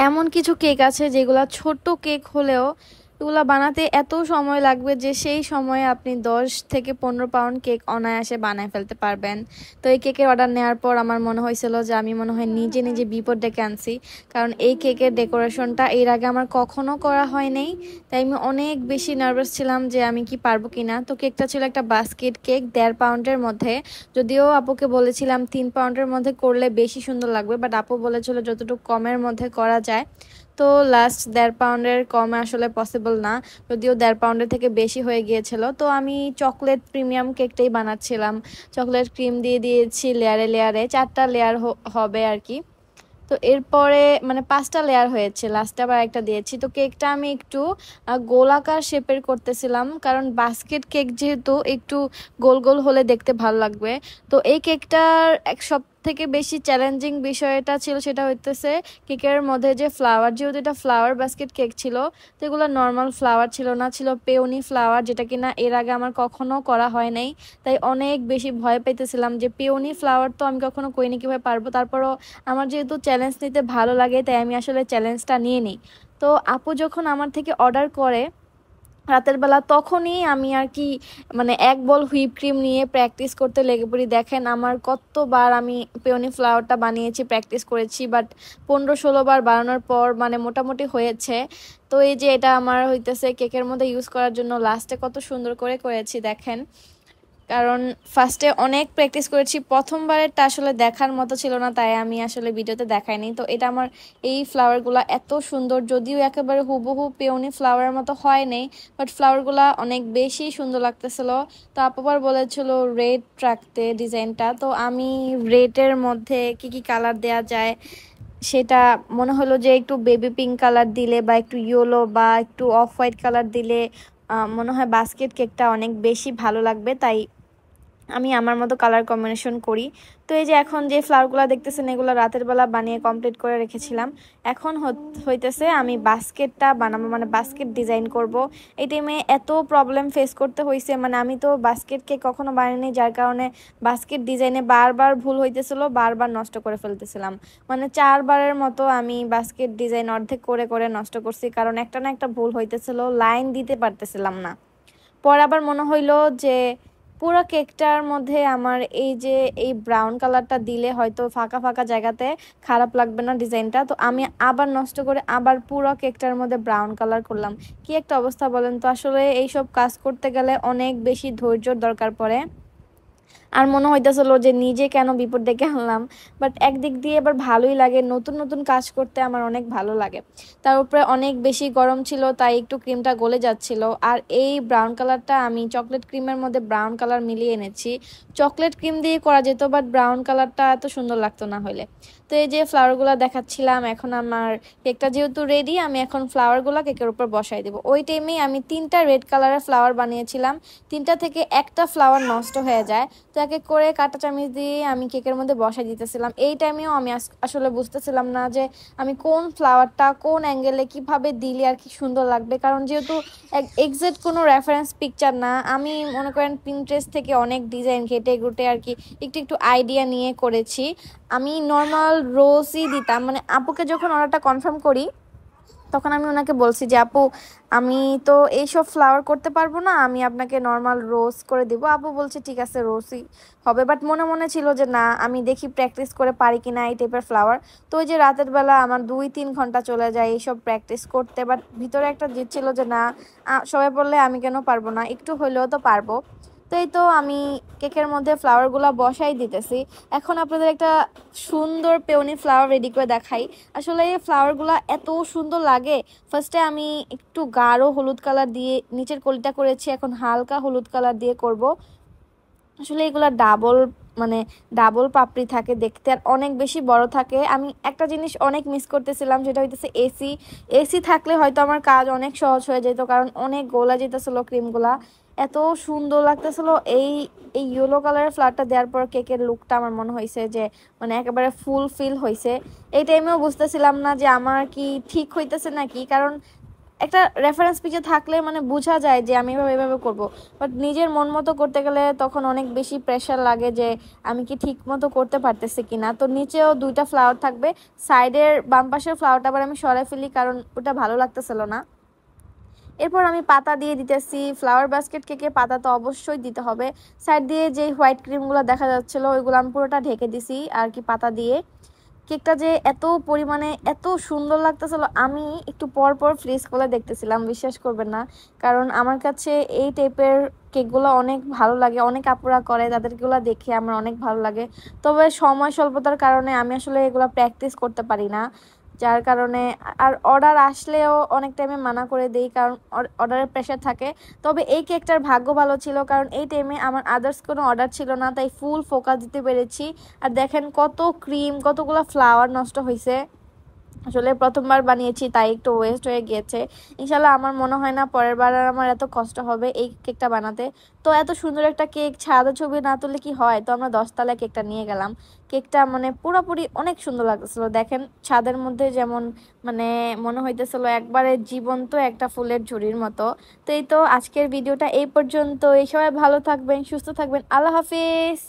এমন কিছু কেক আছে যেগুলা ছোট কেক হলেও এগুলা বানাতে এত সময় লাগবে যে সেই সময়ে আপনি 10 থেকে 15 পাউন্ড কেক অনায়াসে বানায় ফেলতে পারবেন। তো এই কেকের অর্ডার নেওয়ার পর আমার মনে হয়েছিল যে আমি মনে হয় নিজে নিজে বিপদ ডেকে আনছি, কারণ এই কেকের ডেকোরেশনটা এর আগে আমার কখনো করা হয় নাই। তাই আমি অনেক বেশি নার্ভাস ছিলাম যে আমি কি পারবো কিনা। তো কেকটা ছিল একটা বাস্কেট কেক 1.5 পাউন্ডের মধ্যে। যদিও আপুকে বলেছিলাম 3 পাউন্ডের মধ্যে করলে বেশি সুন্দর লাগবে, বাট আপু বলেছিল যতটুকু কমের মধ্যে করা যায়। তো লাস্ট 1.5 পাউন্ডের কমে আসলে পসিবল না, যদিও 1.5 পাউন্ডের থেকে বেশি হয়ে গিয়েছিল। তো আমি চকলেট প্রিমিয়াম কেকটাই বানাচ্ছিলাম। চকলেট ক্রিম দিয়ে দিয়েছি লেয়ারে লেয়ারে, 4টা লেয়ার হবে আর কি। তো এরপরে মানে 5টা লেয়ার হয়েছে, লাস্টে আবার একটা দিয়েছি। তো কেকটা আমি একটু গোলাকার শেপের করতেছিলাম, কারণ বাস্কেট কেক যেহেতু একটু গোল গোল হলে দেখতে ভালো লাগবে। তো এই কেকটার এক সব থেকে বেশি চ্যালেঞ্জিং বিষয়টা ছিল সেটা হইতেছে কেকের মধ্যে যে ফ্লাওয়ার, যেহেতু এটা ফ্লাওয়ার বাস্কেট কেক ছিল, তো এগুলো নর্মাল ফ্লাওয়ার ছিল না, ছিল পেওনি ফ্লাওয়ার, যেটা কিনা এর আগে আমার কখনো করা হয় নাই। তাই অনেক বেশি ভয় পাইতেছিলাম যে পেওনি ফ্লাওয়ার তো আমি কখনো করিনি, কিভাবে পারবো। তারপরও আমার যেহেতু চ্যালেঞ্জ নিতে ভালো লাগে তাই আমি আসলে চ্যালেঞ্জটা নিয়ে নিই। তো আপু যখন আমার থেকে অর্ডার করে রাতের বেলা, তখনই আমি আর কি মানে এক বল হুইপ ক্রিম নিয়ে প্র্যাকটিস করতে লেগে পড়ি। দেখেন আমার কতবার আমি পেওনি ফ্লাওয়ারটা বানিয়েছি, প্র্যাকটিস করেছি, বাট 15-16 বার বানানোর পর মানে মোটামুটি হয়েছে। তো এই যে এটা আমার হইতেছে কেকের মধ্যে ইউজ করার জন্য, লাস্টে কত সুন্দর করে করেছি দেখেন। কারণ ফার্স্টে অনেক প্র্যাকটিস করেছি, প্রথমবারেরটা আসলে দেখার মতো ছিল না, তাই আমি আসলে ভিডিওতে দেখাইনি। তো এটা আমার এই ফ্লাওয়ারগুলো এত সুন্দর, যদিও একেবারে হুবহু পেওনি ফ্লাওয়ারের মতো হয় নাই, বাট ফ্লাওয়ারগুলো অনেক বেশি সুন্দর লাগতেছিল। তো আপাবার বলেছিল রেড রাখতে ডিজাইনটা, তো আমি রেডের মধ্যে কি কি কালার দেয়া যায় সেটা মনে হলো যে একটু বেবি পিঙ্ক কালার দিলে বা একটু ইয়েলো বা একটু অফ হোয়াইট কালার দিলে মনে হয় বাস্কেট কেকটা অনেক বেশি ভালো লাগবে। তাই আমি আমার মতো কালার কম্বিনেশন করি। তো এই যে এখন যে ফ্লাওয়ারগুলো দেখতেছেন এগুলো রাতের বেলা বানিয়ে কমপ্লিট করে রেখেছিলাম। এখন হইতেছে আমি বাস্কেটটা বানাবো, মানে বাস্কেট ডিজাইন করব। এই টাইমে এত প্রবলেম ফেস করতে হয়েছে, মানে আমি তো বাস্কেটকে কখনো বানাইনি, যার কারণে বাস্কেট ডিজাইনে বারবার ভুল হইতেছিল, বারবার নষ্ট করে ফেলতেছিলাম। মানে 4বারের মতো আমি বাস্কেট ডিজাইন অর্ধেক করে করে নষ্ট করছি, কারণ একটা না একটা ভুল হইতেছিল, লাইন দিতে পারতেছিলাম না। পর আবার মনে হইলো যে পুরো কেকটার মধ্যে আমার এই যে এই ব্রাউন কালারটা দিলে হয়তো ফাঁকা ফাঁকা জায়গাতে খারাপ লাগবে না ডিজাইনটা। তো আমি আবার নষ্ট করে আবার পুরো কেকটার মধ্যে ব্রাউন কালার করলাম। কি একটা অবস্থা বলেন তো। আসলে এইসব কাজ করতে গেলে অনেক বেশি ধৈর্যর দরকার পড়ে। আর মনে হইতেছিল যে নিজে কেন বিপদ ডেকে আনলাম। বাট একদিক দিয়ে এবার ভালোই লাগে, নতুন নতুন কাজ করতে আমার অনেক ভালো লাগে। তার উপরে অনেক বেশি গরম ছিল, তাই একটু ক্রিমটা গলে যাচ্ছিল। আর এই ব্রাউন কালারটা আমি চকলেট ক্রিমের মধ্যে ব্রাউন কালার মিলিয়ে এনেছি। চকলেট ক্রিম দিয়ে করা যেত, বাট ব্রাউন কালারটা এত সুন্দর লাগতো না হলে। তো এই যে ফ্লাওয়ারগুলো দেখাচ্ছিলাম, এখন আমার কেকটা যেহেতু রেডি, আমি এখন ফ্লাওয়ারগুলো কেকের উপর বসাই দেবো। ওই টাইমেই আমি 3টা রেড কালারের ফ্লাওয়ার বানিয়েছিলাম, 3টা থেকে একটা ফ্লাওয়ার নষ্ট হয়ে যায়। তো এক এক করে কাঁটা চামচ দিয়ে আমি কেকের মধ্যে বসাই দিতেছিলাম। এই টাইমেও আমি আসলে বুঝতেছিলাম না যে আমি কোন ফ্লাওয়ারটা কোন অ্যাঙ্গেলে কিভাবে দিলে আর কি সুন্দর লাগবে, কারণ যেহেতু এক্সাক্ট কোনো রেফারেন্স পিকচার না, আমি মনে করেন পিন্টারেস্ট থেকে অনেক ডিজাইন ঘেটে ঘুটে আর কি একটু একটু আইডিয়া নিয়ে করেছি। আমি নর্মাল রোজই দিতাম, মানে আপুকে যখন অর্ডারটা কনফার্ম করি তখন আমি ওনাকে বলছি যে আপু আমি তো এইসব ফ্লাওয়ার করতে পারবো না, আমি আপনাকে নর্মাল রোজ করে দিব। আপু বলছে ঠিক আছে রোজই হবে, বাট মনে মনে ছিল যে না আমি দেখি প্র্যাকটিস করে পারি কিনা এই টাইপের ফ্লাওয়ার। তো ওই যে রাতের বেলা আমার 2-3 ঘন্টা চলে যায় এইসব প্র্যাকটিস করতে, বাট ভিতরে একটা জিদ ছিল যে না সবাই বললে আমি কেন পারবো না, একটু হইলেও তো পারবো। তো এই তো আমি কেকের মধ্যে ফ্লাওয়ারগুলো বসাই দিতেছি। এখন আপনাদের একটা সুন্দর পেওনি ফ্লাওয়ার রেডি করে দেখাই। আসলে এই ফ্লাওয়ারগুলো এত সুন্দর লাগে। ফার্স্টে আমি একটু গাঢ় হলুদ কালার দিয়ে নিচের কলিটা করেছি, এখন হালকা হলুদ কালার দিয়ে করব। আসলে এগুলা ডাবল মানে ডাবল পাপড়ি থাকে দেখতে, আর অনেক বেশি বড় থাকে। আমি একটা জিনিস অনেক মিস করতেছিলাম, যেটা হইতেছে এসি। এসি থাকলে হয়তো আমার কাজ অনেক সহজ হয়ে যেত, কারণ অনেক গোলা যেতেছিল ক্রিমগুলা, এত সুন্দর লাগতেছিল। এই এই ইয়েলো কালারের ফ্লাওয়ারটা দেওয়ার পর কেকের লুকটা আমার মনে হয়েছে যে মানে একেবারে ফুল ফিল হয়েছে। এই টাইমেও বুঝতেছিলাম না যে আমার কি ঠিক হইতেছে নাকি, কারণ একটা রেফারেন্স পিকচার থাকলে মানে বোঝা যায় যে আমি এভাবে করব। বাট নিজের মন মতো করতে গেলে তখন অনেক বেশি প্রেশার লাগে যে আমি কি ঠিক মতো করতে পারতেছি কিনা। তো নিচেও 2টা ফ্লাওয়ার থাকবে, সাইডের বাম পাশের ফ্লাওয়ারটা আবার আমি সরাই ফেলি কারণ ওটা ভালো লাগতেছিল না। এরপর আমি পাতা দিয়ে দিতেছি। ফ্লাওয়ার বাস্কেট কেকে পাতা তো অবশ্যই দিতে হবে। সাইড দিয়ে যে হোয়াইট ক্রিমগুলো দেখা যাচ্ছিল ওইগুলো আমি পুরোটা ঢেকে দিছি আর কি পাতা দিয়ে। কেকটা যে এত পরিমাণে এত সুন্দর লাগতেছিল, আমি একটু পর পর ফ্রিজ করে দেখতেছিলাম, বিশ্বাস করবেন না। কারণ আমার কাছে এই টাইপের কেকগুলো অনেক ভালো লাগে, অনেক আপুরা করে তাদেরগুলো দেখে আমার অনেক ভালো লাগে। তবে সময় স্বল্পতার কারণে আমি আসলে এগুলো প্র্যাকটিস করতে পারি না, যার কারণে আর অর্ডার আসলেও অনেক টাইমে মানা করে দেই কারণ অর্ডারের প্রেশার থাকে। তবে এই কেকটার ভাগ্য ভালো ছিল কারণ এই টাইমে আমার আদার্স কোনো অর্ডার ছিল না, তাই ফুল ফোকাস দিতে পেরেছি। আর দেখেন কত ক্রিম, কতগুলো ফ্লাওয়ার নষ্ট হয়েছে। আসলে প্রথমবার বানিয়েছি তাই একটু ওয়েস্ট হয়ে গিয়েছে। ইনশাল্লাহ আমার মনে হয় না পরের বার আর আমার এত কষ্ট হবে এই কেকটা বানাতে। তো এত সুন্দর একটা কেক ছাদে ছবি না তুললে কি হয়, তো আমরা 10 তলায় কেকটা নিয়ে গেলাম। কেকটা মানে পুরোপুরি অনেক সুন্দর লাগতেছিল, দেখেন ছাদের মধ্যে যেমন মানে মনে হইতেছিল একবারে জীবন্ত একটা ফুলের ঝুড়ির মতো। তো এই তো আজকের ভিডিওটা এই পর্যন্ত। এই সবাই ভালো থাকবেন, সুস্থ থাকবেন, আল্লাহ হাফিজ।